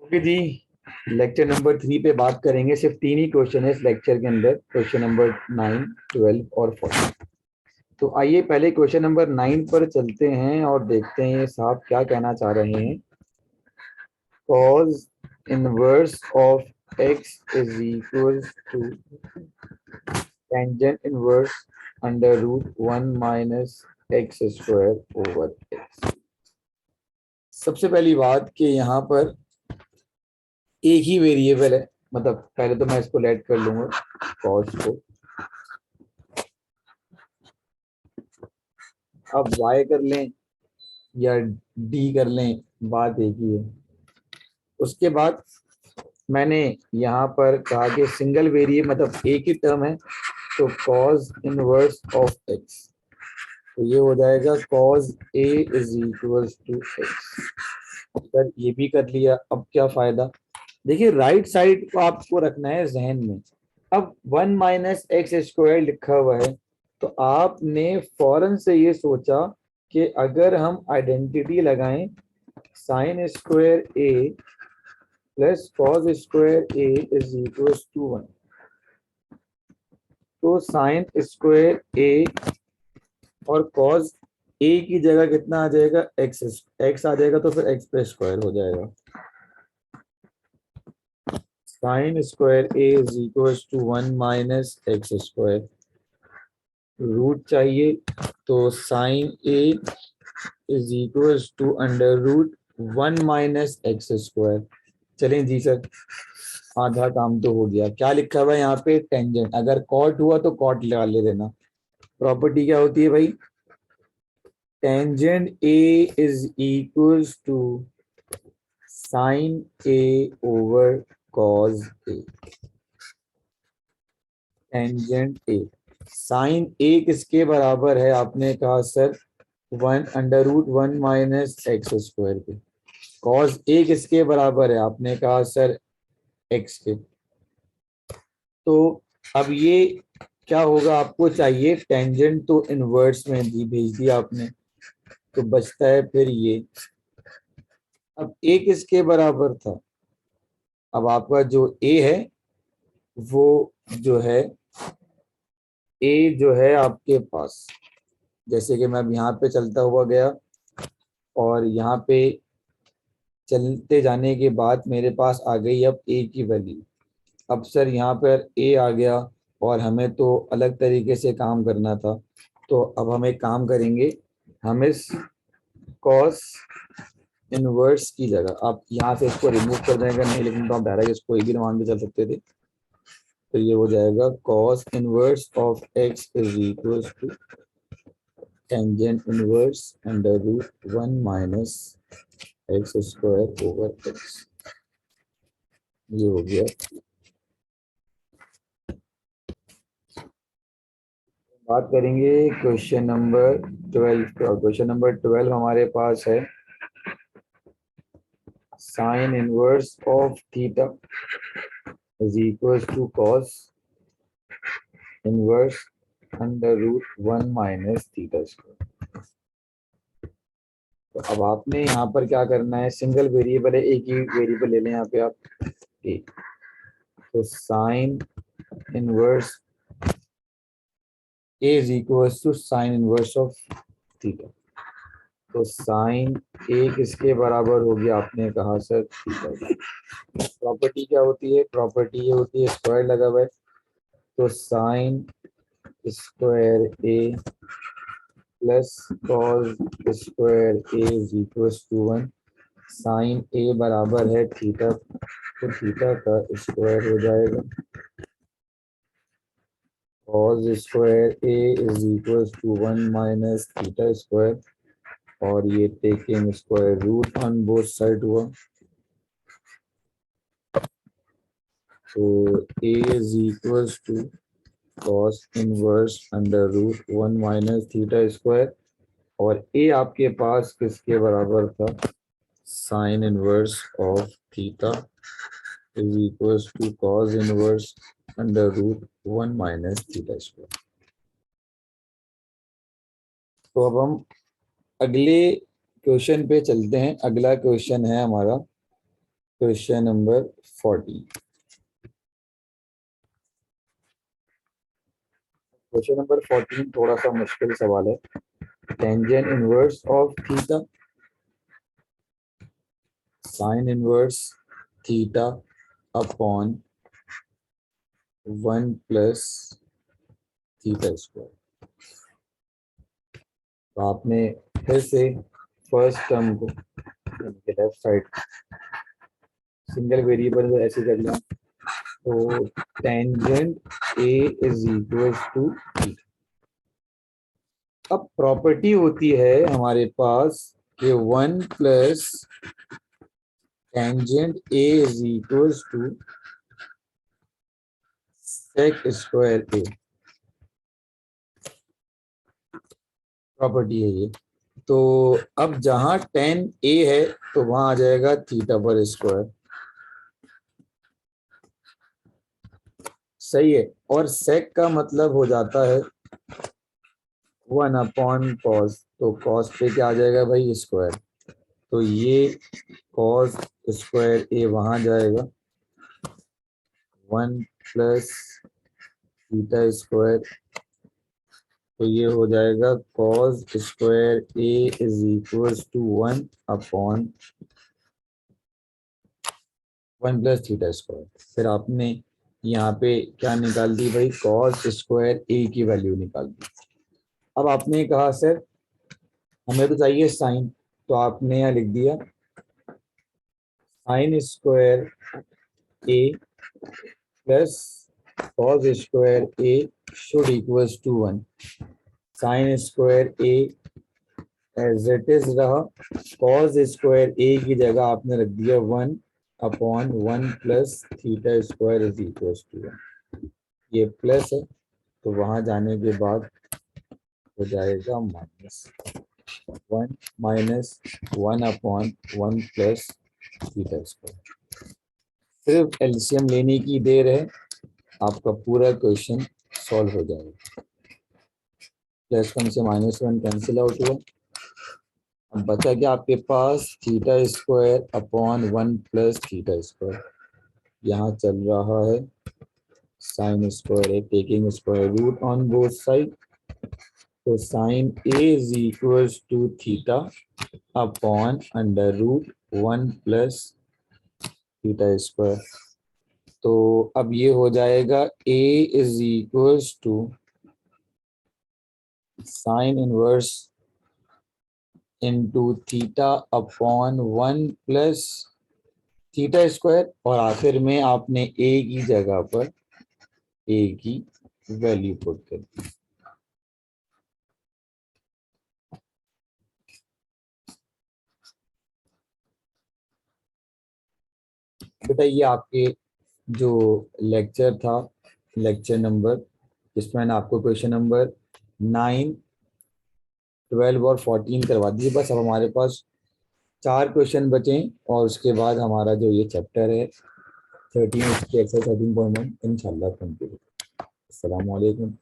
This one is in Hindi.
ओके जी। लेक्चर नंबर 3 पे बात करेंगे। सिर्फ 3 ही क्वेश्चन है इस लेक्चर के अंदर, क्वेश्चन नंबर 9, 12 और 14। तो आइए पहले क्वेश्चन नंबर 9 पर चलते हैं और देखते हैं ये साहब क्या कहना चाह रहे हैं। cos inverse of x is equal to tangent inverse under root 1 minus x square over x. सबसे पहली बात कि यहाँ पर एक ही वेरिएबल है, मतलब पहले तो मैं इसको लेट कर लूंगा कॉस को। अब y कर लें या d कर लें, बात एक ही है। उसके बाद मैंने यहाँ पर कहा कि सिंगल वेरिएबल मतलब एक ही टर्म है, तो cos इनवर्स ऑफ x, तो ये हो जाएगा cos a is equal to x. Sir ये भी कर लिया, अब क्या फायदा। देखिए राइट साइड को आपको रखना है जहन में। अब 1 माइनस एक्स स्क्वायर लिखा हुआ है, तो आपने फौरन से ये सोचा कि अगर हम आइडेंटिटी लगाएं sine square A plus cos square A is equal to 1, तो साइन स्क्वायर ए और कॉस ए की जगह कितना आ जाएगा, एक्स आ जाएगा, तो फिर एक्स पे स्क्वायर हो जाएगा। Sine square A is equal to 1 minus x square, root चाहिए, तो sine A is equal to under root 1 minus x square. चलें जी सर, आधा काम तो हो गया। क्या लिखा हुआ है यहाँ पे, टेंजेंट। अगर कॉट हुआ तो कॉट लगा ले देना। प्रॉपर्टी क्या होती है भाई, tangent A is equal to sine A over cos A. Tangent A, sine A किसके बराबर है, आपने कहा sir 1 under root 1 minus x square के। कॉस ए किसके बराबर है, आपने कहा सर एक्स के। तो अब ये क्या होगा, आपको चाहिए टेंजेंट, तो इनवर्स में दी भेज दिया आपने, तो बचता है फिर ये। अब ए किसके बराबर था, अब आपका जो ए है वो जो है, ए जो है आपके पास, जैसे कि मैं अब यहाँ पे चलता हुआ गया और यहाँ पे चलते जाने के बाद मेरे पास आ गई अब ए की वैल्यू। अब सर यहाँ पर ए आ गया और हमें तो अलग तरीके से काम करना था, तो अब हम एक काम करेंगे। हम इस कॉस इनवर्स की जगह, आप यहाँ से इसको रिमूव कर देंगे नहीं, लेकिन तो आप डायरेक्ट इसको ए भी मान के चल सकते थे। तो ये हो जाएगा cos inverse of x is equal to tangent inverse under root 1 minus x square over x. ये हो गया। बात करेंगे क्वेश्चन नंबर 12 का। क्वेश्चन नंबर 12 हमारे पास है sine inverse of theta is equal to cos inverse under root 1 minus theta square. तो अब आपने यहाँ पर क्या करना है, सिंगल वेरिएबल है, एक ही वेरिएबल ले लें यहाँ पे आप, एक। तो sine inverse A is equal to sine inverse of theta, तो साइन ए किसके बराबर हो गया, आपने कहा सर थीटा। प्रॉपर्टी क्या होती है, प्रॉपर्टी ये होती है, स्क्वायर लगा हुआ है, तो sine square A plus cos square A is equal to 1। Sine A बराबर है थीटा, तो थीटा का स्क्वायर हो जाएगा। Cos square A is equal to 1 minus theta square, और ये taking square root on both side हुआ, तो A is equal to cos inverse under root 1 minus theta square, और ए आपके पास किसके बराबर था, sine inverse of theta is equal to cos inverse under root 1 minus theta square. तो अब हम अगले क्वेश्चन पे चलते हैं। अगला क्वेश्चन है हमारा क्वेश्चन नंबर 40। क्वेश्चन नंबर 14 थोड़ा सा मुश्किल सवाल है। Tangent inverse of theta, sine inverse theta upon 1 plus theta square. तो आपने फिर से फर्स्ट टर्म को लेफ्ट साइड सिंगल वेरिएबल को ऐसे कर लिया। तो tangent A is equal to theta. अब प्रॉपर्टी होती है हमारे पास कि 1 plus tangent A is equal to sec square A. Property है ये। तो अब जहां टेन ए है तो वहां आ जाएगा थीटा पर स्क्वायर। सही है। और सेक का मतलब हो जाता है 1 अपॉन कॉस। तो कॉस पे क्या आ जाएगा भाई, स्क्वायर। तो ये कॉस स्क्वायर ए वहां जाएगा, 1 प्लस थीटा स्क्वायर। तो ये हो जाएगा cos square A is equal to 1 upon 1 plus theta square. फिर आपने यहाँ पे क्या निकाल दी भाई, कॉस स्क्वायर ए की वैल्यू निकाल दी। अब आपने कहा सर हमें तो चाहिए साइन, तो आपने यहाँ लिख दिया sine square A plus cos square A should equals to 1। Sine square A as it is रहा, कॉस स्क्वायर ए की जगह आपने रख दिया 1 upon 1 plus theta square is equal to 1। ये प्लस है तो वहां जाने के बाद हो जाएगा minus 1 upon 1 plus theta square. सिर्फ एलसीएम लेने की देर है, आपका पूरा क्वेश्चन सॉल्व हो जाएगा। +1 से -1 कैंसिल आउट हुआ। अब बचा क्या आपके पास, theta square upon 1 plus theta square. यहाँ चल रहा है साइन स्क्वायर है, taking square root on both side. तो sine A is equal to theta upon under root 1 plus theta square. तो अब ये हो जाएगा A is equal to sine inverse into theta upon 1 plus theta square. और आखिर में आपने ए की जगह पर ए की वैल्यू पुट कर दी। बेटा ये आपके जो लेक्चर था, लेक्चर नंबर, जिसमें मैंने आपको क्वेश्चन नंबर 9, 12 और 14 करवा दी। बस अब हमारे पास 4 क्वेश्चन बचे और उसके बाद हमारा जो ये चैप्टर है 13 उसके एक्सरसाइज 13.1 इंशाल्लाह कंप्लीट। अस्सलाम वालेकुम।